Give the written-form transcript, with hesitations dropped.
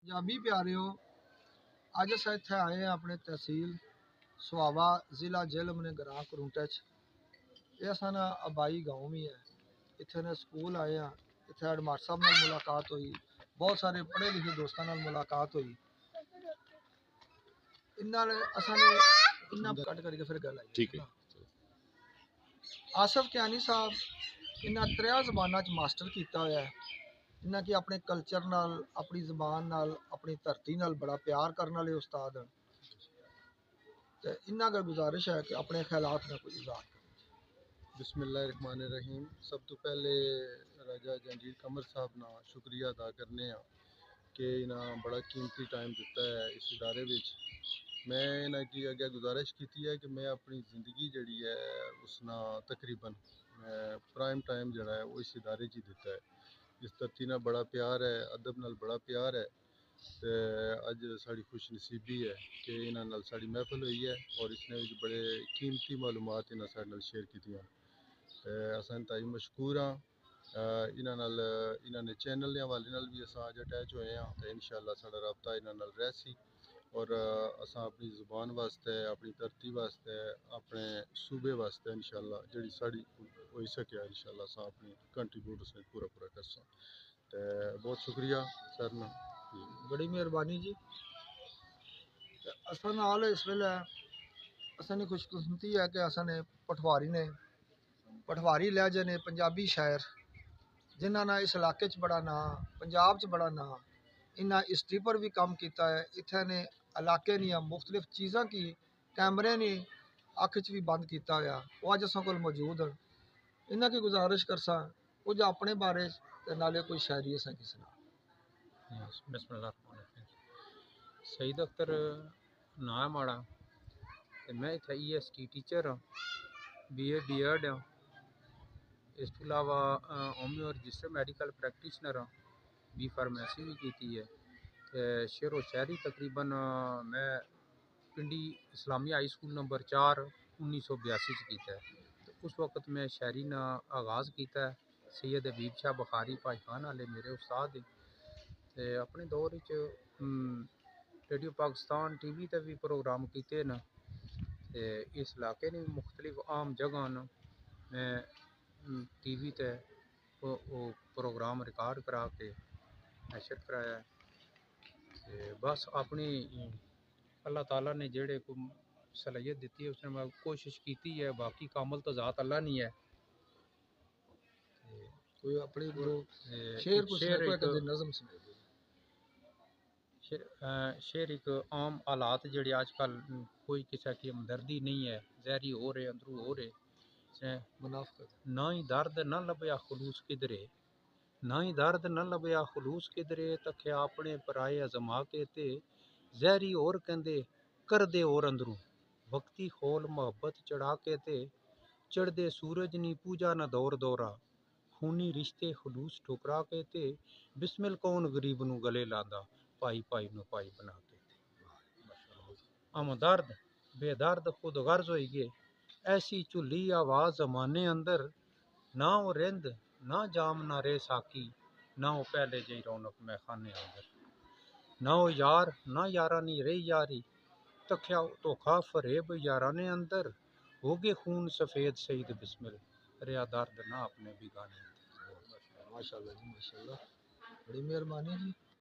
ਪੰਜਾਬੀ ਪਿਆਰਿਓ, ਅੱਜ ਅਸੀਂ ਇੱਥੇ ਆਏ ਹਾਂ ਆਪਣੇ ਤਹਿਸੀਲ ਸੁਹਾਵਾ, ਜ਼ਿਲ੍ਹਾ ਜੇਹਲਮ ਨੇ ਗ੍ਰਾਮ ਕਰੂੰਟਾ 'ਚ। ਇਹ ਸਨ ਆਬਾਈ ਗਾਉਂ ਵੀ ਹੈ। ਇੱਥੇ ਨੇ ਸਕੂਲ ਆਏ ਆ, ਇੱਥੇ ਹੈਡਮਾਸਟਰ ਸਾਹਿਬ ਨਾਲ ਮੁਲਾਕਾਤ ਹੋਈ, ਬਹੁਤ ਸਾਰੇ ਪੜ੍ਹੇ ਲਿਖੇ ਦੋਸਤਾਂ ਨਾਲ ਮੁਲਾਕਾਤ ਹੋਈ। ਇਹਨਾਂ ਨੇ ਅਸਾਂ ਨੇ ਇੰਨਾ ਕੱਟ ਕਰਕੇ ਫਿਰ ਗੱਲ ਆਈ। ਠੀਕ ਹੈ। ਆਸਫ ਕਿਆਨੀ ਸਾਹਿਬ ਇਹਨਾਂ 3 ਜ਼ਬਾਨਾਂ 'ਚ ਮਾਸਟਰ ਕੀਤਾ ਹੋਇਆ ਹੈ। ਇਹਨਾਂ ਕੀ ਆਪਣੇ ਕਲਚਰ ਨਾਲ, ਆਪਣੀ ਜ਼ਬਾਨ ਨਾਲ, ਆਪਣੀ ਧਰਤੀ ਨਾਲ ਬੜਾ ਪਿਆਰ ਕਰਨ वाले उस्ताद हैं। तो इन्ना का गुजारिश है कि अपने ख्यालात में कोई इज़हार करें। बिस्मिल्लाहिर्रहमानिर्रहीम। सब तो पहले राजा जंजीर कमर साहब ना शुक्रिया अदा करने कि इन्हें बड़ा कीमती टाइम दिता है इस इदारे विच। मैं इन्हें की अगे गुजारिश की है कि मैं अपनी ज़िंदगी जी है उसना तकरीबन प्राइम टाइम जोड़ा है वो इस इदारे ही दिता है। इस धरती नाल बड़ा प्यार है, अदब नाल बड़ा प्यार है। तो अज साड़ी खुश नसीबी है कि इन्हां नाल साड़ी महफिल हुई है और इसने बड़े कीमती मालूमात इन्हां साडे नाल शेयर कीतियां। असां ताई मशकूर हाँ। इन्हां ने चैनल के हवाले नाल भी असां अज अटैच होए हैं तो इंशाअल्लाह साडा रबता इन्हां नाल रहसी और असां अपनी ज़ुबान वास्ते, अपनी धरती वास्ते, अपने सूबे वास्ते इंशाअल्लाह जिहड़ी साड़ी होई सके इंशाअल्लाह असां अपनी कंट्रीब्यूट उसमें पूरा करसां। तो बहुत शुक्रिया सर ना, बड़ी मेहरबानी जी। असां नाल इस वेले असां दी खुशकिस्मती है कि असां ने पठवारी लहजे ने पंजाबी शायर जिन्हां ने इस इलाके च बड़ा नाम, पंजाब च बड़ा नाम, इन्हां हिस्ट्री पर भी काम किया है। इत्थे ने इलाके दियां मुख्तलिफ चीज़ां की कैमरे ने अख च भी बंद किया होया, वो अज असां कोल मौजूद हैं। इन्हां की गुजारिश करसा कुछ अपने बारे ते नाले कोई शायरी असां की सुना। सईद अख्तर ना माड़ा ते मैं इत्थे EST टीचर हाँ, BA B.Ed हाँ। इस तो अलावा होम्यो रजिस्टर मेडिकल प्रैक्टिशनर हाँ, B फार्मेसी भी की है। ते शेर व शायरी तकरीबन मैं पिंडी इस्लामिया हाई स्कूल नंबर 4 1982 किया है। तो उस वक्त मैं शायरी ना आगाज़ किया है। सैयद हबीब शाह बुखारी पाकिस्तान वाले मेरे उस्ताद हैं। ते अपने दौर रेडियो पाकिस्तान TV ते भी प्रोग्राम किए न। ते इस इलाके ने मुख्तलिफ आम जगह न मैं TV ते वो प्रोग्राम रिकॉर्ड करा के नशर कराया है। ते बस अपनी अल्लाह ताला ने जेड़े को सलाहियत दी है उसने मैं कोशिश की है। बाकी कामल तो ज़ात अल्लाह नहीं है। कोई अपनी शेर नज़म सुनाई। शेर एक आम हालात जड़े आजकल कोई किसी की हमदर्दी नहीं है, जहरी हो रहे अंदरू हो रहे। ना ही दर्द न लभया खलूस किधरे, ना ही दर्द न लभया खलूस किधरे, तखे अपने पराए अजमा के ते जहरी और कहंदे कर दे और अंदरू, वक्ती खोल मोहब्बत चढ़ा के ते चढ़दे सूरज नी पूजा न दौर दौरा, खूनी रिश्ते खलूस ठुकरा के ते बिस्मिल कौन गरीब नू गले लांदा, पाई पाई नू पाई बना के। हम दर्द बेदर्द खुद गर्ज होई गए, ऐसी झुली आवाज़ जमाने अंदर, ना वो रिंद ना जाम ना रे साकी, ना वो पहले जई रौनक मैं खाने अंदर, ना वो यार ना यारा नी रही यारी, तख्या धोखा फरेब याराने अंदर, हो गए खून सफ़ेद सईद बिस्मिल, रिया दर्द ना अपने बिगाने। माशाअल्लाह जी माशाअल्लाह, बड़ी मेहरबानी जी।